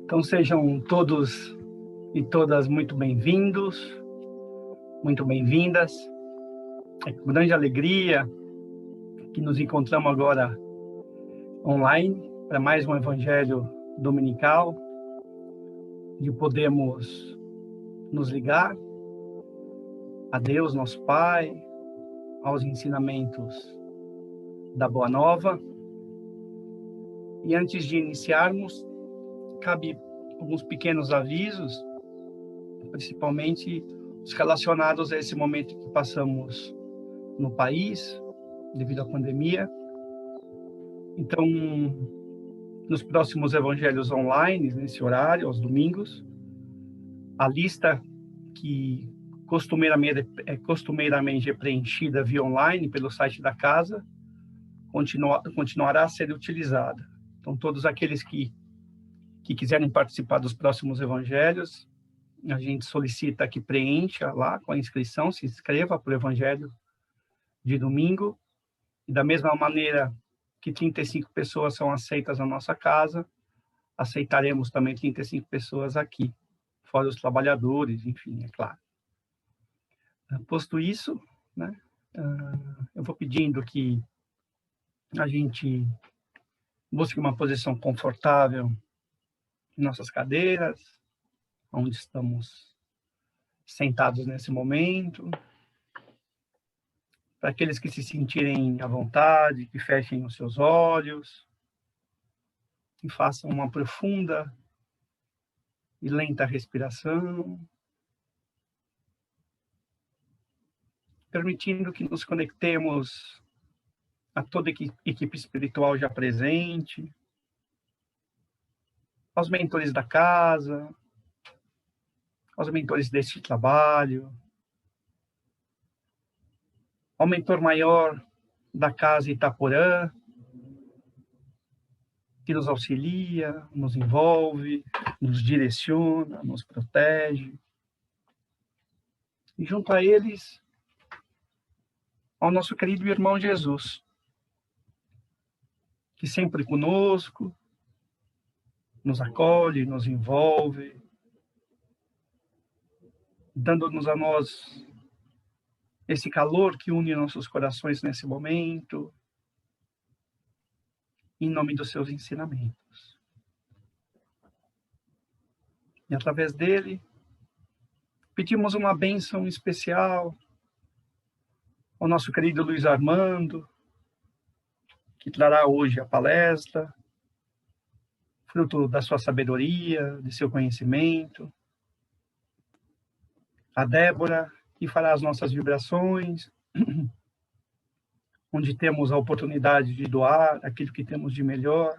Então sejam todos e todas muito bem-vindos, muito bem-vindas. É com grande alegria que nos encontramos agora online para mais um Evangelho Dominical, onde podemos nos ligar a Deus, nosso Pai, aos ensinamentos da Boa Nova. E antes de iniciarmos, cabe alguns pequenos avisos, principalmente os relacionados a esse momento que passamos no país, devido à pandemia. Então, nos próximos evangelhos online, nesse horário, aos domingos, a lista que costumeiramente é preenchida via online pelo site da casa continuará a ser utilizada. Então, todos aqueles que quiserem participar dos próximos evangelhos, a gente solicita que preencha lá com a inscrição, se inscreva para o evangelho de domingo. E da mesma maneira que 35 pessoas são aceitas na nossa casa, aceitaremos também 35 pessoas aqui, fora os trabalhadores, enfim, é claro. Posto isso, né, eu vou pedindo que a gente busque uma posição confortável em nossas cadeiras, onde estamos sentados nesse momento. Para aqueles que se sentirem à vontade, que fechem os seus olhos, que façam uma profunda e lenta respiração, permitindo que nos conectemos a toda a equipe espiritual já presente, aos mentores da casa, aos mentores deste trabalho, ao mentor maior da casa Itaporã, que nos auxilia, nos envolve, nos direciona, nos protege. E junto a eles, ao nosso querido irmão Jesus, que sempre conosco, nos acolhe, nos envolve, dando-nos a nós esse calor que une nossos corações nesse momento, em nome dos seus ensinamentos. E através dele, pedimos uma bênção especial ao nosso querido Luiz Armando, que trará hoje a palestra, fruto da sua sabedoria, de seu conhecimento. A Débora, que fará as nossas vibrações, onde temos a oportunidade de doar aquilo que temos de melhor.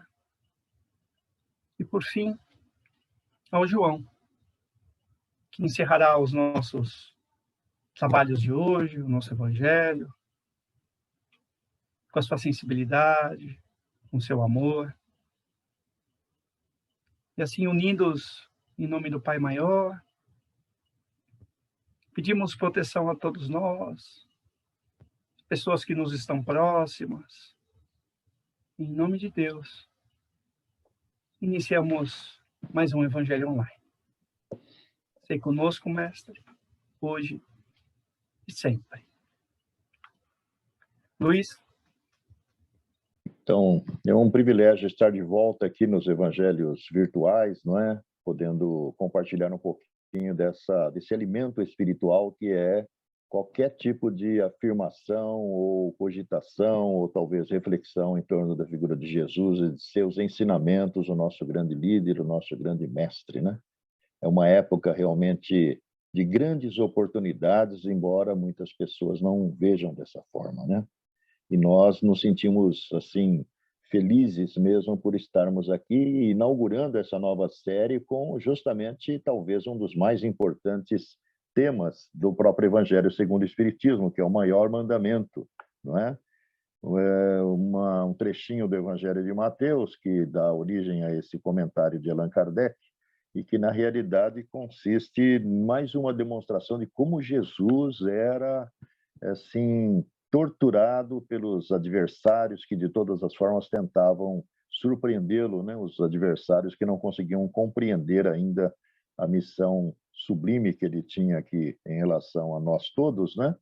E, por fim, ao João, que encerrará os nossos trabalhos de hoje, o nosso evangelho, com a sua sensibilidade, com o seu amor. E assim, unidos em nome do Pai Maior, pedimos proteção a todos nós, pessoas que nos estão próximas. Em nome de Deus, iniciamos mais um Evangelho Online. Sei conosco, Mestre, hoje e sempre. Luiz? Então, é um privilégio estar de volta aqui nos evangelhos virtuais, não é? Podendo compartilhar um pouquinho desse alimento espiritual que é qualquer tipo de afirmação ou cogitação ou talvez reflexão em torno da figura de Jesus e de seus ensinamentos, o nosso grande líder, o nosso grande mestre, né? É uma época realmente de grandes oportunidades, embora muitas pessoas não vejam dessa forma, né? E nós nos sentimos, assim, felizes mesmo por estarmos aqui inaugurando essa nova série com justamente, talvez, um dos mais importantes temas do próprio Evangelho segundo o Espiritismo, que é o maior mandamento, não é? Um trechinho do Evangelho de Mateus, que dá origem a esse comentário de Allan Kardec, e que, na realidade, consiste em mais uma demonstração de como Jesus era, assim, torturado pelos adversários que de todas as formas tentavam surpreendê-lo, né? Os adversários que não conseguiam compreender ainda a missão sublime que ele tinha aqui em relação a nós todos, né?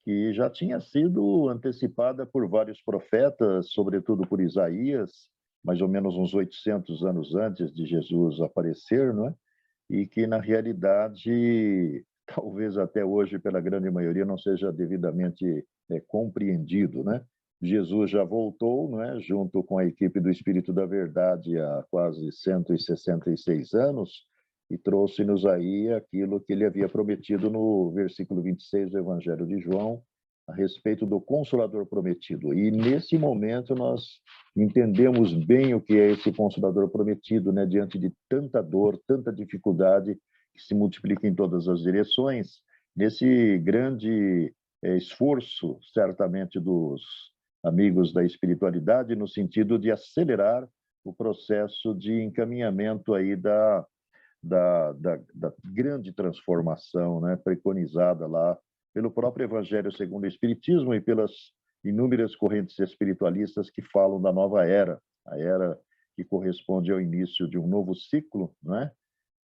Que já tinha sido antecipada por vários profetas, sobretudo por Isaías, mais ou menos uns 800 anos antes de Jesus aparecer, não é? E que, na realidade, talvez até hoje, pela grande maioria, não seja devidamente compreendido, né? Jesus já voltou, não é? Junto com a equipe do Espírito da Verdade há quase 166 anos, e trouxe-nos aí aquilo que ele havia prometido no versículo 26 do Evangelho de João, a respeito do Consolador prometido. E nesse momento nós entendemos bem o que é esse Consolador prometido, né? Diante de tanta dor, tanta dificuldade que se multiplica em todas as direções, nesse grande esforço, certamente, dos amigos da espiritualidade, no sentido de acelerar o processo de encaminhamento aí da grande transformação, né, preconizada lá pelo próprio Evangelho segundo o Espiritismo e pelas inúmeras correntes espiritualistas que falam da nova era, a era que corresponde ao início de um novo ciclo, né,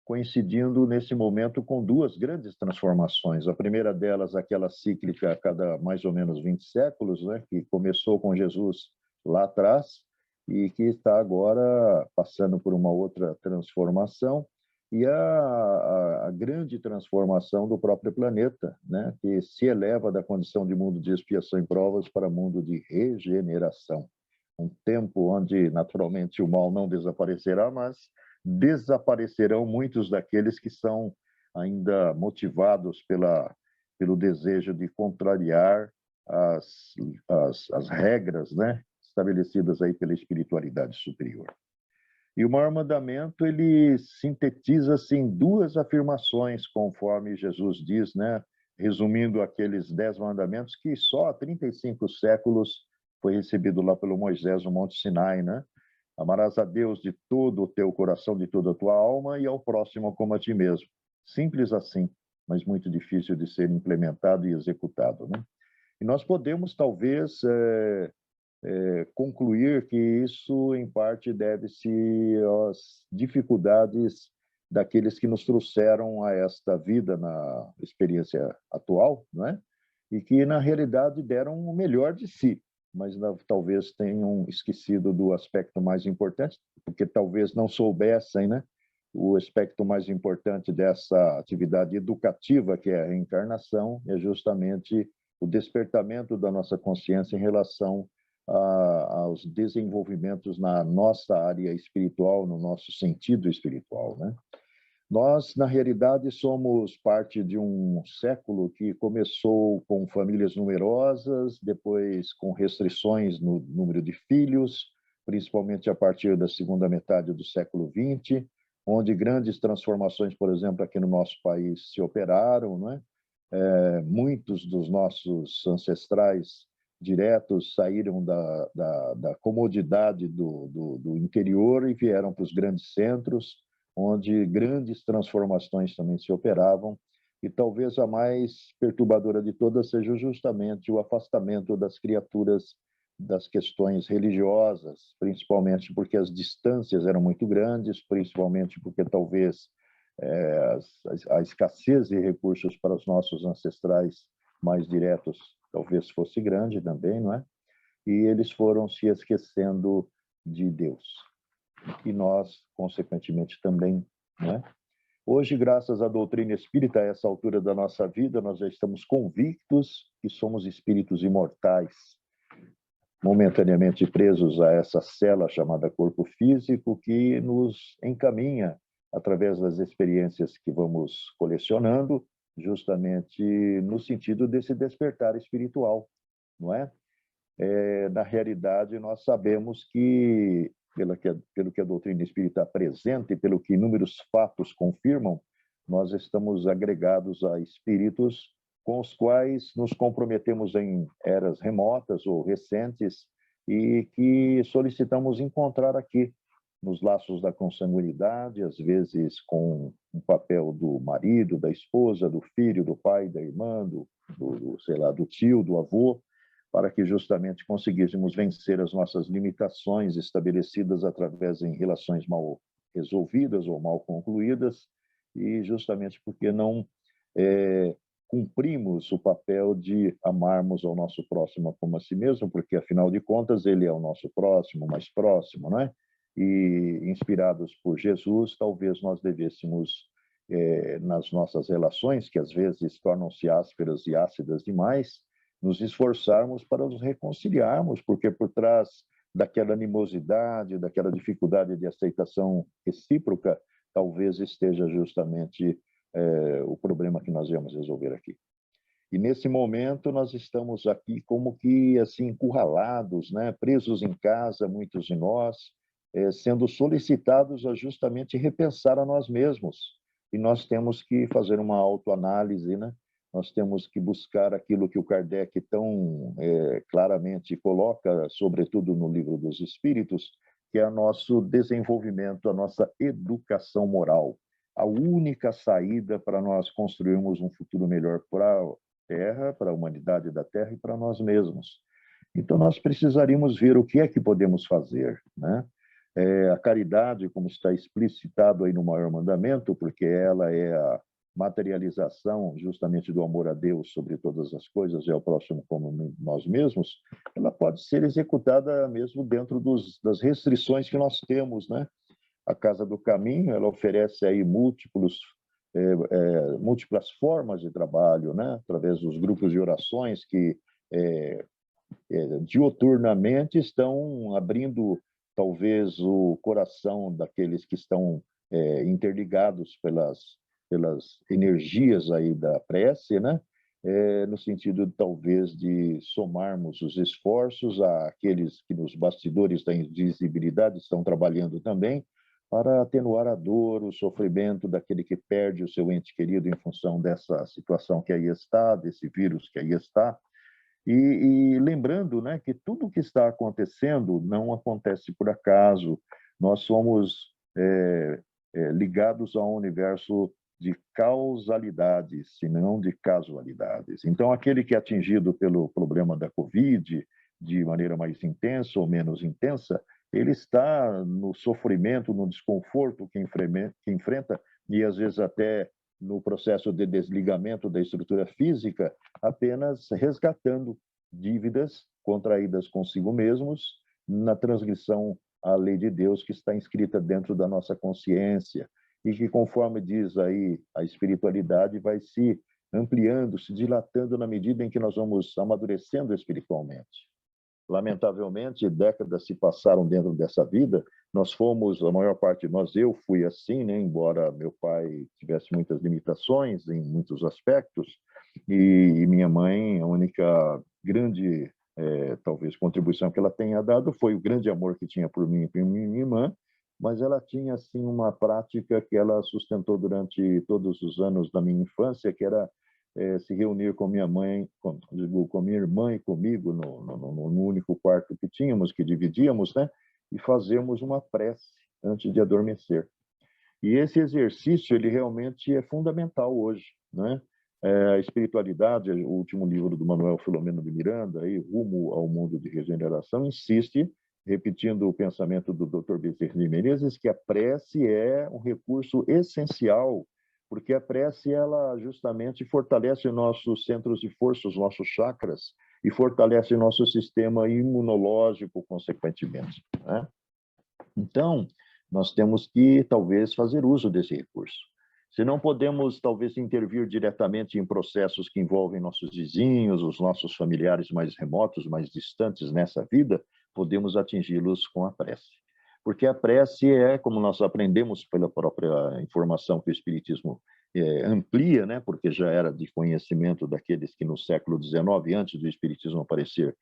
coincidindo nesse momento com duas grandes transformações. A primeira delas, aquela cíclica a cada mais ou menos 20 séculos, né, que começou com Jesus lá atrás e que está agora passando por uma outra transformação, e a grande transformação do próprio planeta, né, que se eleva da condição de mundo de expiação e provas para mundo de regeneração. Um tempo onde, naturalmente, o mal não desaparecerá, mas desaparecerão muitos daqueles que são ainda motivados pelo desejo de contrariar as regras, né, estabelecidas aí pela espiritualidade superior. E o maior mandamento, ele sintetiza-se em duas afirmações, conforme Jesus diz, né? Resumindo aqueles 10 mandamentos que só há 35 séculos foi recebido lá pelo Moisés no Monte Sinai, né? Amarás a Deus de todo o teu coração, de toda a tua alma, e ao próximo como a ti mesmo. Simples assim, mas muito difícil de ser implementado e executado, né? E nós podemos, talvez, concluir que isso, em parte, deve-se às dificuldades daqueles que nos trouxeram a esta vida na experiência atual, não é? E que, na realidade, deram o melhor de si, mas talvez tenham esquecido do aspecto mais importante, porque talvez não soubessem, né? O aspecto mais importante dessa atividade educativa, que é a reencarnação, é justamente o despertamento da nossa consciência em relação aos desenvolvimentos na nossa área espiritual, no nosso sentido espiritual, né? Nós, na realidade, somos parte de um século que começou com famílias numerosas, depois com restrições no número de filhos, principalmente a partir da segunda metade do século XX, onde grandes transformações, por exemplo, aqui no nosso país se operaram, né? Muitos dos nossos ancestrais diretos saíram da comodidade do interior e vieram para os grandes centros, onde grandes transformações também se operavam, e talvez a mais perturbadora de todas seja justamente o afastamento das criaturas das questões religiosas, principalmente porque as distâncias eram muito grandes, principalmente porque talvez a escassez de recursos para os nossos ancestrais mais diretos talvez fosse grande também, não é? E eles foram se esquecendo de Deus. E nós, consequentemente, também, não é? Hoje, graças à doutrina espírita, a essa altura da nossa vida, nós já estamos convictos que somos espíritos imortais, momentaneamente presos a essa cela chamada corpo físico, que nos encaminha, através das experiências que vamos colecionando, justamente no sentido desse despertar espiritual, não é? Na realidade, nós sabemos que, pelo que a doutrina espírita apresenta e pelo que inúmeros fatos confirmam, nós estamos agregados a espíritos com os quais nos comprometemos em eras remotas ou recentes e que solicitamos encontrar aqui, nos laços da consanguinidade, às vezes com o papel do marido, da esposa, do filho, do pai, da irmã, sei lá, do tio, do avô, para que justamente conseguíssemos vencer as nossas limitações estabelecidas através em relações mal resolvidas ou mal concluídas, e justamente porque não cumprimos o papel de amarmos ao nosso próximo como a si mesmo, porque, afinal de contas, ele é o nosso próximo, mais próximo, não é? E, inspirados por Jesus, talvez nós devêssemos, nas nossas relações, que às vezes tornam-se ásperas e ácidas demais, nos esforçarmos para nos reconciliarmos, porque por trás daquela animosidade, daquela dificuldade de aceitação recíproca, talvez esteja justamente o problema que nós vamos resolver aqui. E nesse momento nós estamos aqui como que assim encurralados, né, presos em casa, muitos de nós, sendo solicitados a justamente repensar a nós mesmos. E nós temos que fazer uma autoanálise, né? Nós temos que buscar aquilo que o Kardec tão claramente coloca, sobretudo no Livro dos Espíritos, que é o nosso desenvolvimento, a nossa educação moral. A única saída para nós construirmos um futuro melhor para a Terra, para a humanidade da Terra e para nós mesmos. Então, nós precisaríamos ver o que é que podemos fazer, né? A caridade, como está explicitado aí no maior mandamento, porque ela é a materialização justamente do amor a Deus sobre todas as coisas e ao próximo como nós mesmos, ela pode ser executada mesmo dentro das restrições que nós temos, né? A Casa do Caminho, ela oferece aí múltiplas formas de trabalho, né? Através dos grupos de orações que diuturnamente estão abrindo talvez o coração daqueles que estão interligados pelas energias aí da prece, né? No sentido talvez de somarmos os esforços àqueles que nos bastidores da invisibilidade estão trabalhando também para atenuar a dor, o sofrimento daquele que perde o seu ente querido em função dessa situação que aí está, desse vírus que aí está. E lembrando, né, que tudo o que está acontecendo não acontece por acaso. Nós somos ligados a um universo de causalidades, e não de casualidades. Então, aquele que é atingido pelo problema da Covid, de maneira mais intensa ou menos intensa, ele está no sofrimento, no desconforto que enfrenta, e às vezes até no processo de desligamento da estrutura física, apenas resgatando dívidas contraídas consigo mesmos na transgressão à lei de Deus que está inscrita dentro da nossa consciência e que, conforme diz aí a espiritualidade, vai se ampliando, se dilatando na medida em que nós vamos amadurecendo espiritualmente. Lamentavelmente, décadas se passaram dentro dessa vida. Nós fomos, a maior parte de nós, eu fui assim, né? Embora meu pai tivesse muitas limitações em muitos aspectos, e minha mãe, a única grande, talvez, contribuição que ela tenha dado foi o grande amor que tinha por mim e por minha irmã, mas ela tinha, assim, uma prática que ela sustentou durante todos os anos da minha infância, que era se reunir com minha mãe, com minha irmã e comigo no único quarto que tínhamos, que dividíamos, né? E fazermos uma prece antes de adormecer. E esse exercício, ele realmente é fundamental hoje, né? A espiritualidade, o último livro do Manuel Filomeno de Miranda, aí, Rumo ao Mundo de Regeneração, insiste, repetindo o pensamento do Dr. Bezerra de Menezes, que a prece é um recurso essencial, porque a prece, ela justamente fortalece nossos centros de força, os nossos chakras, e fortalece nosso sistema imunológico, consequentemente, né? Então, nós temos que, talvez, fazer uso desse recurso. Se não podemos, talvez, intervir diretamente em processos que envolvem nossos vizinhos, os nossos familiares mais remotos, mais distantes nessa vida, podemos atingi-los com a prece. Porque a prece é, como nós aprendemos pela própria informação que o Espiritismo amplia, né? Porque já era de conhecimento daqueles que no século XIX, antes do Espiritismo aparecer,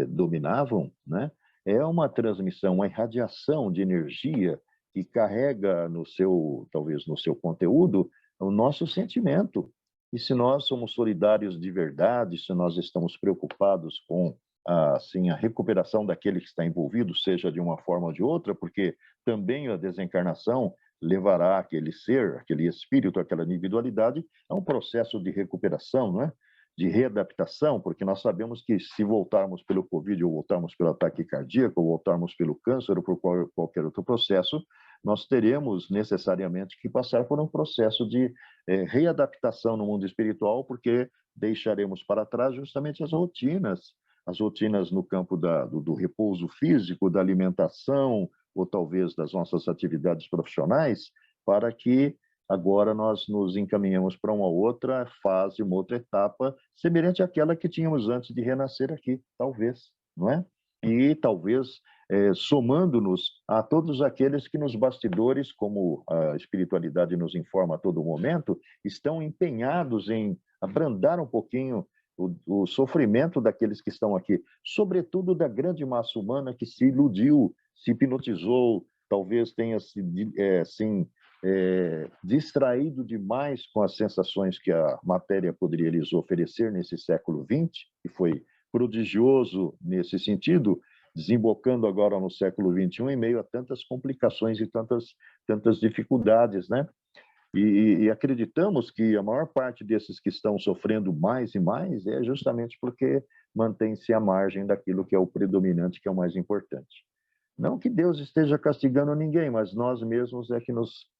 dominavam, né? É uma transmissão, uma irradiação de energia que carrega no seu, talvez no seu conteúdo, o nosso sentimento. E se nós somos solidários de verdade, se nós estamos preocupados com assim, a recuperação daquele que está envolvido, seja de uma forma ou de outra, porque também a desencarnação levará aquele ser, aquele espírito, aquela individualidade a um processo de recuperação, não é? de readaptação, porque nós sabemos que se voltarmos pelo Covid, ou voltarmos pelo ataque cardíaco, ou voltarmos pelo câncer, ou por qualquer outro processo, nós teremos necessariamente que passar por um processo de readaptação no mundo espiritual, porque deixaremos para trás justamente as rotinas no campo do repouso físico, da alimentação, ou talvez das nossas atividades profissionais, para que agora nós nos encaminhamos para uma outra fase, uma outra etapa, semelhante àquela que tínhamos antes de renascer aqui, talvez, não é? E talvez somando-nos a todos aqueles que nos bastidores, como a espiritualidade nos informa a todo momento, estão empenhados em abrandar um pouquinho o sofrimento daqueles que estão aqui, sobretudo da grande massa humana que se iludiu, se hipnotizou, talvez tenha se distraído demais com as sensações que a matéria poderia lhes oferecer nesse século XX, que foi prodigioso nesse sentido, desembocando agora no século XXI em meio a tantas complicações e tantas dificuldades, né? E acreditamos que a maior parte desses que estão sofrendo mais e mais é justamente porque mantém-se à margem daquilo que é o predominante, que é o mais importante. Não que Deus esteja castigando ninguém, mas nós mesmos é que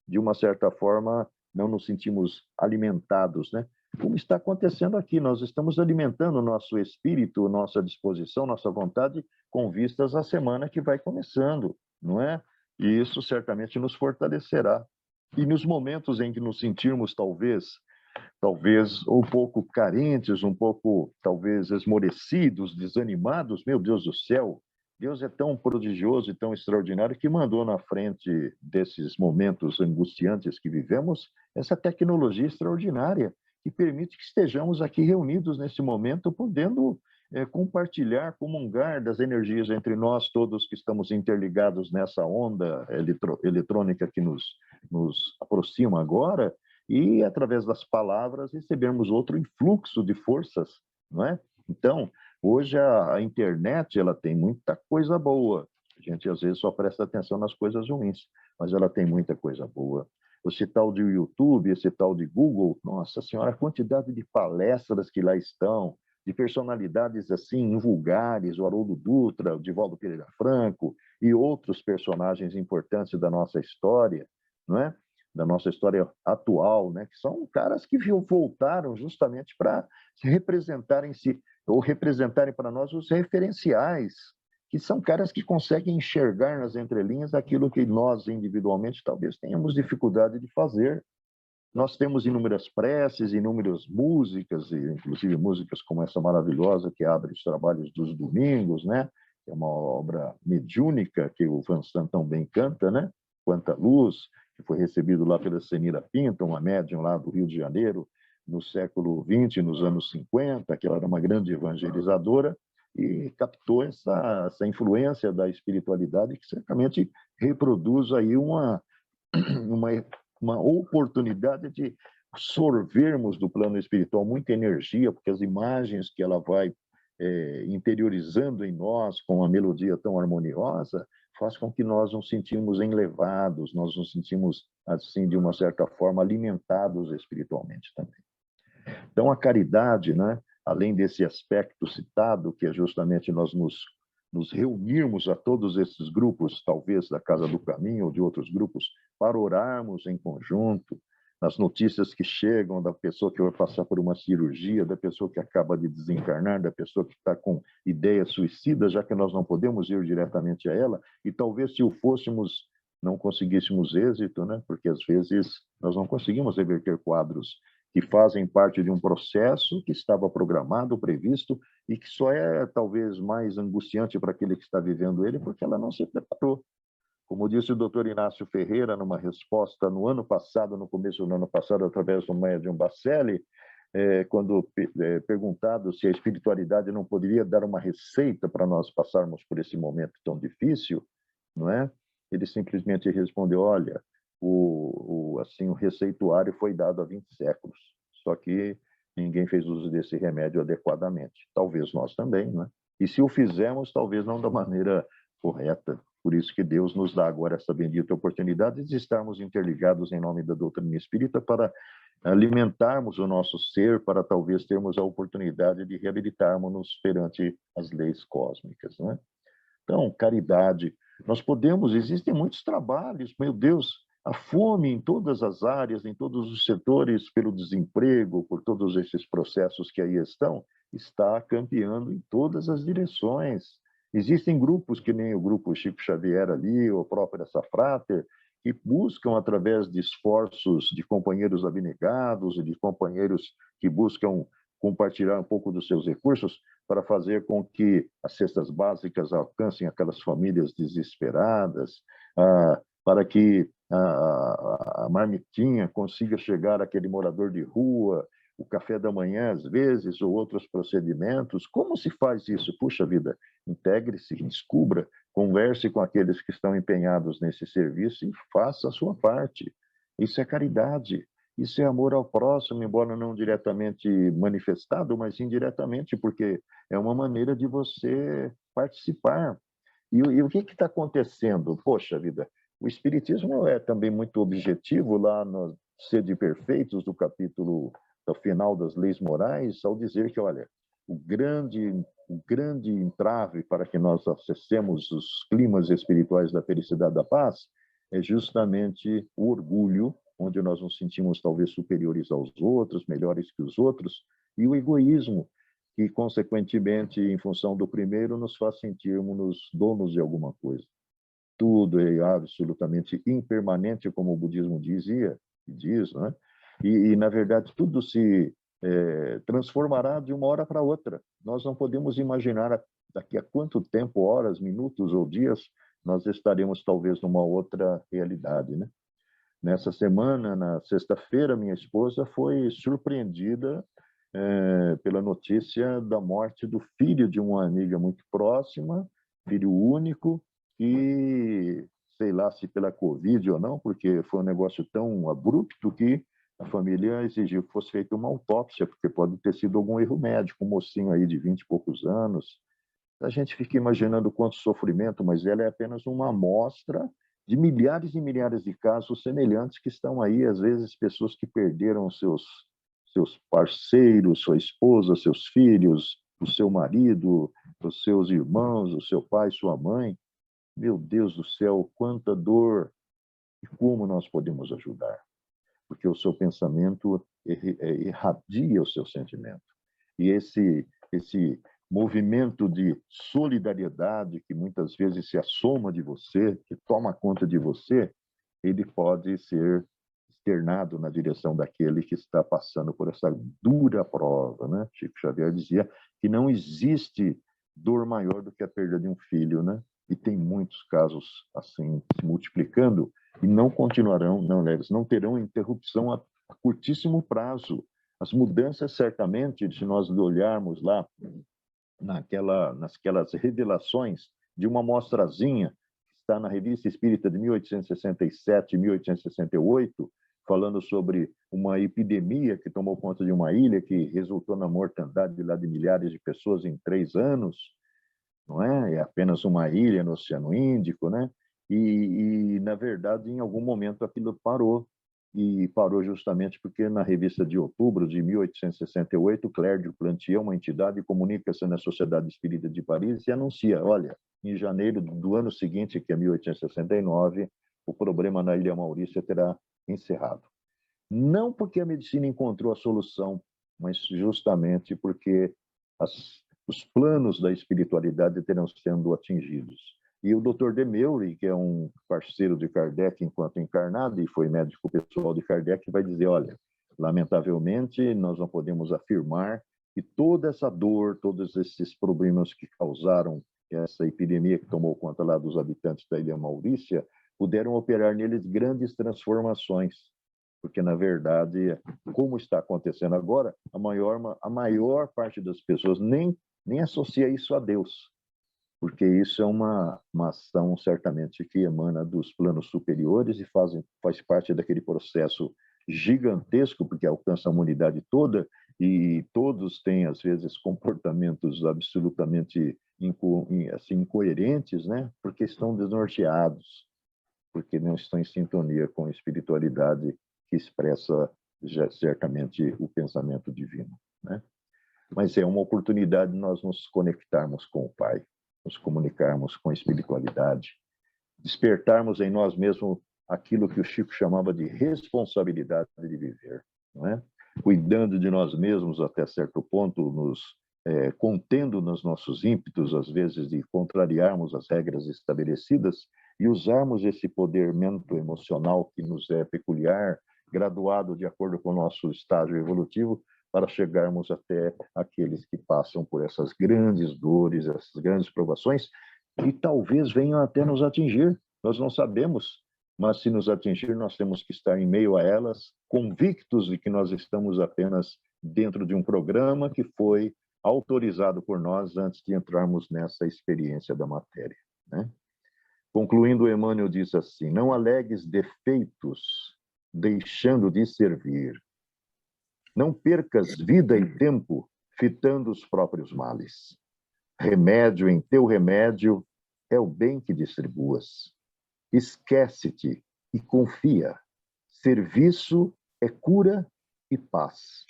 de uma certa forma, não nos sentimos alimentados, né? Como está acontecendo aqui, nós estamos alimentando o nosso espírito, nossa disposição, nossa vontade, com vistas à semana que vai começando, não é? E isso certamente nos fortalecerá. E nos momentos em que nos sentirmos talvez um pouco carentes, um pouco talvez esmorecidos, desanimados, meu Deus do céu, Deus é tão prodigioso e tão extraordinário que mandou na frente desses momentos angustiantes que vivemos essa tecnologia extraordinária que permite que estejamos aqui reunidos nesse momento, podendo compartilhar, comungar das energias entre nós todos que estamos interligados nessa onda eletrônica que nos aproxima agora, e através das palavras recebermos outro influxo de forças, não é? Então, hoje a internet ela tem muita coisa boa. A gente às vezes só presta atenção nas coisas ruins, mas ela tem muita coisa boa. Esse tal de YouTube, esse tal de Google, nossa senhora, a quantidade de palestras que lá estão, de personalidades assim invulgares, o Haroldo Dutra, o Divaldo Pereira Franco e outros personagens importantes da nossa história, não é? Da nossa história atual, né? Que são caras que voltaram justamente para representarem-se ou representarem para nós os referenciais, que são caras que conseguem enxergar nas entrelinhas aquilo que nós individualmente talvez tenhamos dificuldade de fazer. Nós temos inúmeras preces, inúmeras músicas, inclusive músicas como essa maravilhosa que abre os trabalhos dos domingos, né? Que é uma obra mediúnica que o Van Sant tão bem canta, né? Quanta Luz, que foi recebido lá pela Senira Pinto, uma médium lá do Rio de Janeiro, no século XX, nos anos 50, que ela era uma grande evangelizadora e captou essa influência da espiritualidade que certamente reproduz aí uma oportunidade de sorvermos do plano espiritual muita energia, porque as imagens que ela vai interiorizando em nós com uma melodia tão harmoniosa faz com que nós nos sentimos enlevados, nós nos sentimos, assim, de uma certa forma, alimentados espiritualmente também. Então, a caridade, né, além desse aspecto citado, que é justamente nós nos reunirmos a todos esses grupos, talvez da Casa do Caminho ou de outros grupos, para orarmos em conjunto, nas notícias que chegam da pessoa que vai passar por uma cirurgia, da pessoa que acaba de desencarnar, da pessoa que está com ideias suicidas, já que nós não podemos ir diretamente a ela, e talvez se o fôssemos, não conseguíssemos êxito, né? Porque às vezes nós não conseguimos reverter quadros que fazem parte de um processo que estava programado, previsto, e que só é talvez mais angustiante para aquele que está vivendo ele, porque ela não se preparou. Como disse o Dr. Inácio Ferreira, numa resposta no ano passado, no começo do ano passado, através do médium Bacelli, quando perguntado se a espiritualidade não poderia dar uma receita para nós passarmos por esse momento tão difícil, não é? Ele simplesmente respondeu: olha, o receituário foi dado há 20 séculos, só que ninguém fez uso desse remédio adequadamente. Talvez nós também, né? E se o fizermos, talvez não da maneira correta. Por isso que Deus nos dá agora essa bendita oportunidade de estarmos interligados em nome da doutrina espírita para alimentarmos o nosso ser para talvez termos a oportunidade de reabilitarmos-nos perante as leis cósmicas, não é? Então, caridade. Nós podemos, existem muitos trabalhos, meu Deus, a fome em todas as áreas, em todos os setores, pelo desemprego, por todos esses processos que aí estão, está campeando em todas as direções. Existem grupos, que nem o grupo Chico Xavier ali, ou a própria Safrater, que buscam, através de esforços de companheiros abnegados, de companheiros que buscam compartilhar um pouco dos seus recursos, para fazer com que as cestas básicas alcancem aquelas famílias desesperadas, para que a marmitinha consiga chegar àquele morador de rua, o café da manhã, às vezes, ou outros procedimentos. Como se faz isso? Puxa vida, integre-se, descubra, converse com aqueles que estão empenhados nesse serviço e faça a sua parte. Isso é caridade. Isso é amor ao próximo, embora não diretamente manifestado, mas indiretamente, porque é uma maneira de você participar. E o que está acontecendo? Poxa vida, o Espiritismo é também muito objetivo lá no Sede Perfeitos, do capítulo, do final das leis morais, ao dizer que, olha, o grande entrave para que nós acessemos os climas espirituais da felicidade e da paz é justamente o orgulho, onde nós nos sentimos talvez superiores aos outros, melhores que os outros, e o egoísmo, que, consequentemente, em função do primeiro, nos faz sentirmos donos de alguma coisa. Tudo é absolutamente impermanente, como o budismo diz, né? Na verdade, tudo se transformará de uma hora para outra. Nós não podemos imaginar daqui a quanto tempo, horas, minutos ou dias, nós estaremos talvez numa outra realidade, né? Nessa semana, na sexta-feira, minha esposa foi surpreendida pela notícia da morte do filho de uma amiga muito próxima, filho único, e sei lá se pela Covid ou não, porque foi um negócio tão abrupto que a família exigiu que fosse feita uma autópsia, porque pode ter sido algum erro médico, um mocinho aí de 20 e poucos anos. A gente fica imaginando quanto sofrimento, mas ela é apenas uma amostra de milhares e milhares de casos semelhantes que estão aí, às vezes pessoas que perderam seus parceiros, sua esposa, seus filhos, o seu marido, os seus irmãos, o seu pai, sua mãe. Meu Deus do céu, quanta dor! E como nós podemos ajudar? Porque o seu pensamento irradia o seu sentimento. E esse movimento de solidariedade que muitas vezes se assoma de você, que toma conta de você, ele pode ser externado na direção daquele que está passando por essa dura prova, né? Chico Xavier dizia que não existe dor maior do que a perda de um filho, né? E tem muitos casos assim se multiplicando e não continuarão, eles não terão interrupção a curtíssimo prazo. As mudanças, certamente, se nós olharmos lá nasquelas revelações de uma amostrazinha que está na Revista Espírita de 1867 e 1868, falando sobre uma epidemia que tomou conta de uma ilha, que resultou na mortandade lá de milhares de pessoas em 3 anos, não é? É apenas uma ilha no Oceano Índico, né? Na verdade, em algum momento aquilo parou, e parou justamente porque na revista de outubro de 1868, Clérdio Plantier, uma entidade, comunica-se na Sociedade Espírita de Paris e anuncia, olha, em janeiro do ano seguinte, que é 1869, o problema na Ilha Maurícia terá encerrado. Não porque a medicina encontrou a solução, mas justamente porque os planos da espiritualidade terão sendo atingidos. E o Dr. Demeury, que é um parceiro de Kardec enquanto encarnado e foi médico pessoal de Kardec, vai dizer, olha, lamentavelmente nós não podemos afirmar que toda essa dor, todos esses problemas que causaram essa epidemia que tomou conta lá dos habitantes da Ilha Maurícia, puderam operar neles grandes transformações. Porque, na verdade, como está acontecendo agora, a maior parte das pessoas nem associa isso a Deus, porque isso é uma ação, certamente, que emana dos planos superiores e faz parte daquele processo gigantesco, porque alcança a humanidade toda, e todos têm, às vezes, comportamentos absolutamente assim, incoerentes, né? Porque estão desnorteados, porque não estão em sintonia com a espiritualidade que expressa já, certamente o pensamento divino, né? Mas é uma oportunidade de nós nos conectarmos com o Pai, nos comunicarmos com a espiritualidade, despertarmos em nós mesmos aquilo que o Chico chamava de responsabilidade de viver, não é? Cuidando de nós mesmos até certo ponto, nos contendo nos nossos ímpetos, às vezes, de contrariarmos as regras estabelecidas e usarmos esse poder mento-emocional que nos é peculiar, graduado de acordo com o nosso estágio evolutivo, para chegarmos até aqueles que passam por essas grandes dores, essas grandes provações, e talvez venham até nos atingir. Nós não sabemos, mas se nos atingir, nós temos que estar em meio a elas, convictos de que nós estamos apenas dentro de um programa que foi autorizado por nós antes de entrarmos nessa experiência da matéria, né? Concluindo, Emmanuel diz assim: não alegues defeitos deixando de servir. Não percas vida e tempo fitando os próprios males. Remédio em teu remédio é o bem que distribuas. Esquece-te e confia. Serviço é cura e paz.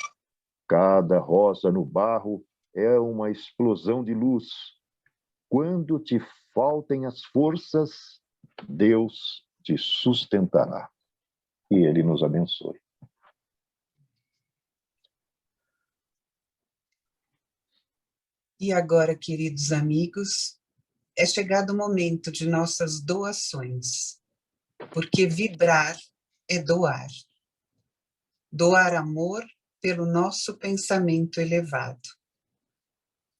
Cada rosa no barro é uma explosão de luz. Quando te faltem as forças, Deus te sustentará. E Ele nos abençoe. E agora, queridos amigos, é chegado o momento de nossas doações, porque vibrar é doar. Doar amor pelo nosso pensamento elevado.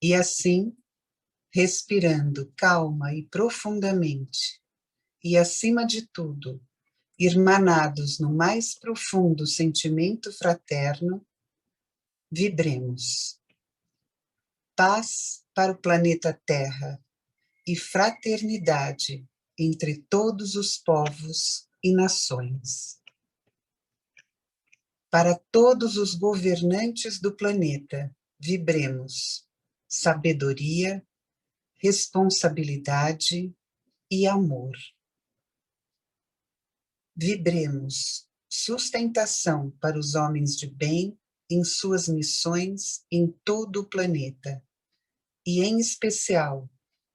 E assim, respirando calma e profundamente, e acima de tudo, irmanados no mais profundo sentimento fraterno, vibremos. Paz para o planeta Terra e fraternidade entre todos os povos e nações. Para todos os governantes do planeta, vibremos sabedoria, responsabilidade e amor. Vibremos sustentação para os homens de bem em suas missões em todo o planeta, e em especial,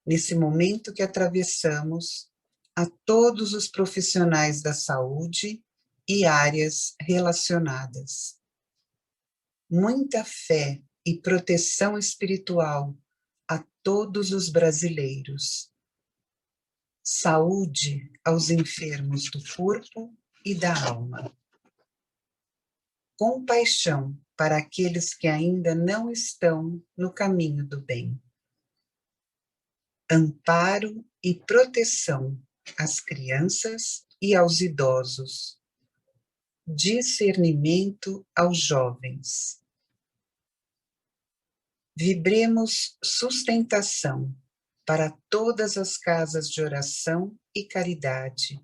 nesse momento que atravessamos, a todos os profissionais da saúde e áreas relacionadas. Muita fé e proteção espiritual a todos os brasileiros. Saúde aos enfermos do corpo e da alma. Compaixão para aqueles que ainda não estão no caminho do bem. Amparo e proteção às crianças e aos idosos. Discernimento aos jovens. Vibremos sustentação para todas as casas de oração e caridade,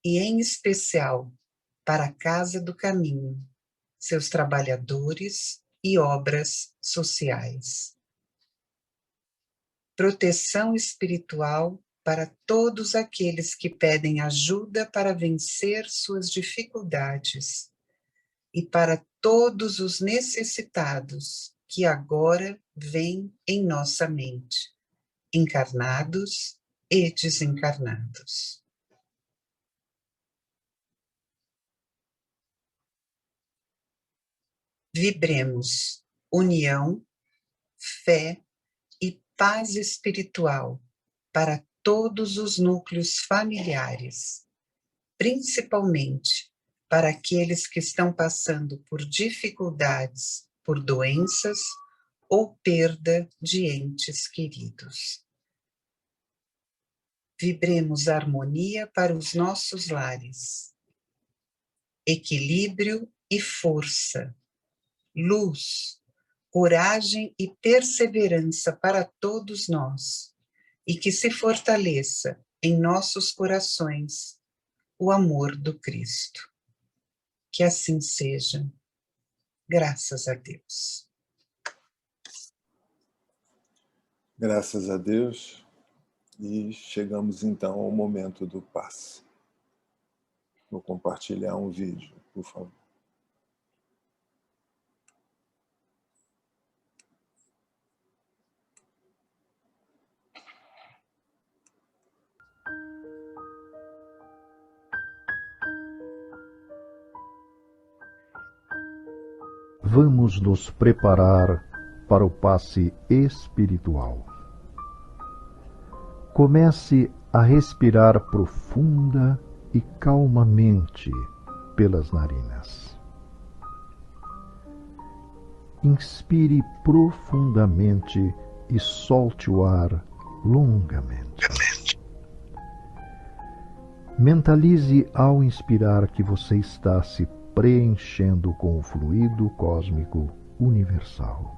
e em especial para a Casa do Caminho, seus trabalhadores e obras sociais. Proteção espiritual para todos aqueles que pedem ajuda para vencer suas dificuldades, e para todos os necessitados que agora vêm em nossa mente, encarnados e desencarnados. Vibremos união, fé e paz espiritual para todos os núcleos familiares, principalmente para aqueles que estão passando por dificuldades, por doenças ou perda de entes queridos. Vibremos harmonia para os nossos lares, equilíbrio e força, luz, coragem e perseverança para todos nós, e que se fortaleça em nossos corações o amor do Cristo. Que assim seja, graças a Deus. Graças a Deus. E chegamos então ao momento do passe. Vou compartilhar um vídeo, por favor. vamos nos preparar para o passe espiritual. Comece a respirar profunda e calmamente pelas narinas. Inspire profundamente e solte o ar longamente. Mentalize ao inspirar que você está se preenchendo com o fluido cósmico universal.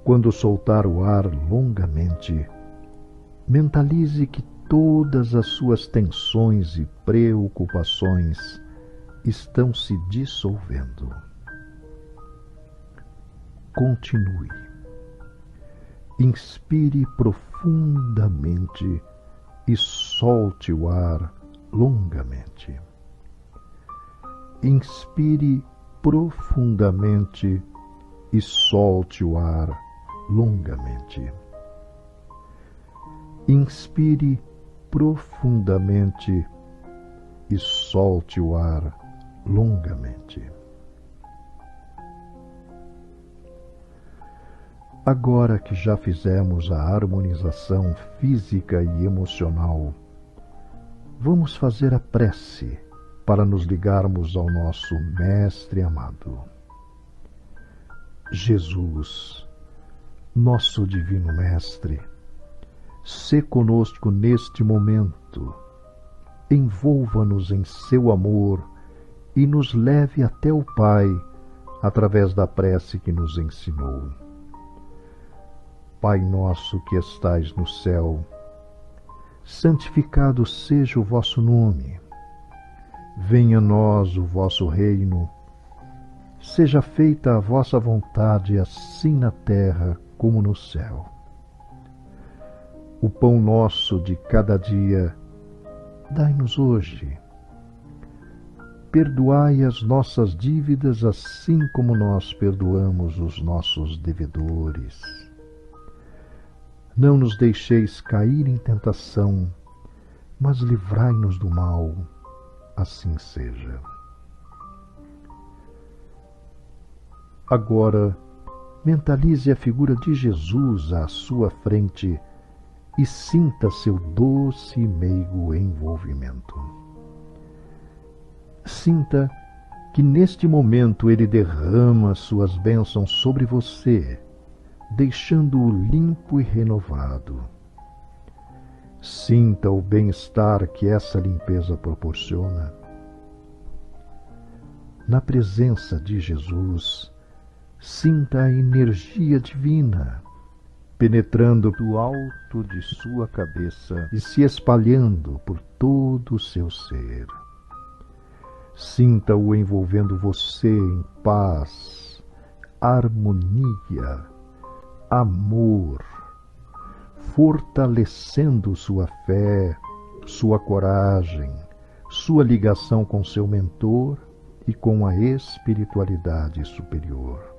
Quando soltar o ar longamente, mentalize que todas as suas tensões e preocupações estão se dissolvendo. Continue. Inspire profundamente e solte o ar longamente. Inspire profundamente e solte o ar longamente. Inspire profundamente e solte o ar longamente. Agora que já fizemos a harmonização física e emocional, vamos fazer a prece para nos ligarmos ao nosso Mestre amado. Jesus, nosso Divino Mestre, sê conosco neste momento, envolva-nos em seu amor e nos leve até o Pai através da prece que nos ensinou. Pai nosso que estais no céu, santificado seja o vosso nome. Venha a nós o vosso reino. Seja feita a vossa vontade, assim na terra como no céu. O pão nosso de cada dia, dai-nos hoje. Perdoai as nossas dívidas, assim como nós perdoamos os nossos devedores. Não nos deixeis cair em tentação, mas livrai-nos do mal, assim seja. Agora, mentalize a figura de Jesus à sua frente e sinta seu doce e meigo envolvimento. Sinta que neste momento ele derrama suas bênçãos sobre você, deixando-o limpo e renovado. Sinta o bem-estar que essa limpeza proporciona. Na presença de Jesus, sinta a energia divina, penetrando do alto de sua cabeça e se espalhando por todo o seu ser. Sinta-o envolvendo você em paz, harmonia, amor, fortalecendo sua fé, sua coragem, sua ligação com seu mentor e com a espiritualidade superior.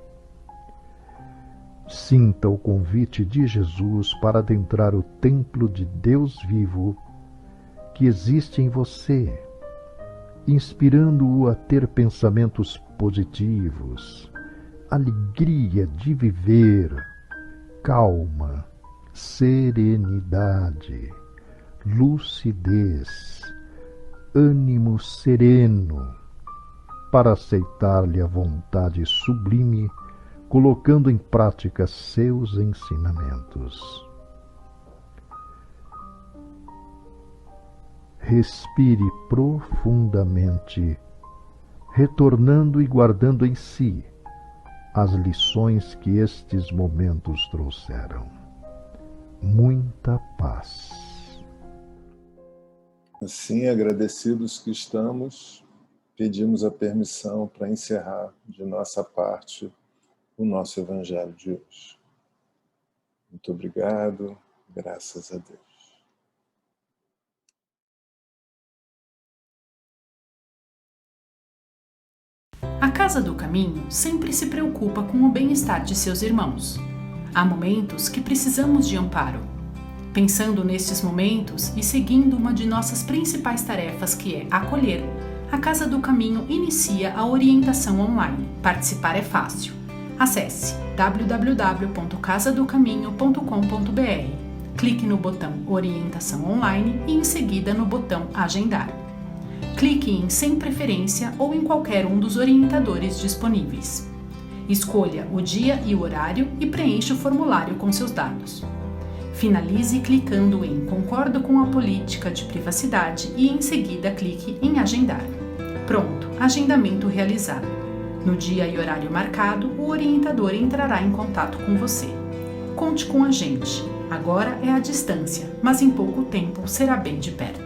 Sinta o convite de Jesus para adentrar o templo de Deus vivo que existe em você, inspirando-o a ter pensamentos positivos, alegria de viver, calma, serenidade, lucidez, ânimo sereno, para aceitar-lhe a vontade sublime, colocando em prática seus ensinamentos. Respire profundamente, retornando e guardando em si as lições que estes momentos trouxeram. Muita paz. Assim, agradecidos que estamos, pedimos a permissão para encerrar de nossa parte o nosso Evangelho de hoje. Muito obrigado, graças a Deus. A Casa do Caminho sempre se preocupa com o bem-estar de seus irmãos. Há momentos que precisamos de amparo. Pensando nestes momentos e seguindo uma de nossas principais tarefas, que é acolher, a Casa do Caminho inicia a orientação online. Participar é fácil. Acesse www.casadocaminho.com.br. Clique no botão Orientação Online e em seguida no botão Agendar. Clique em Sem Preferência ou em qualquer um dos orientadores disponíveis. Escolha o dia e o horário e preencha o formulário com seus dados. Finalize clicando em Concordo com a política de privacidade e em seguida clique em Agendar. Pronto, agendamento realizado. No dia e horário marcado, o orientador entrará em contato com você. Conte com a gente. Agora é à distância, mas em pouco tempo será bem de perto.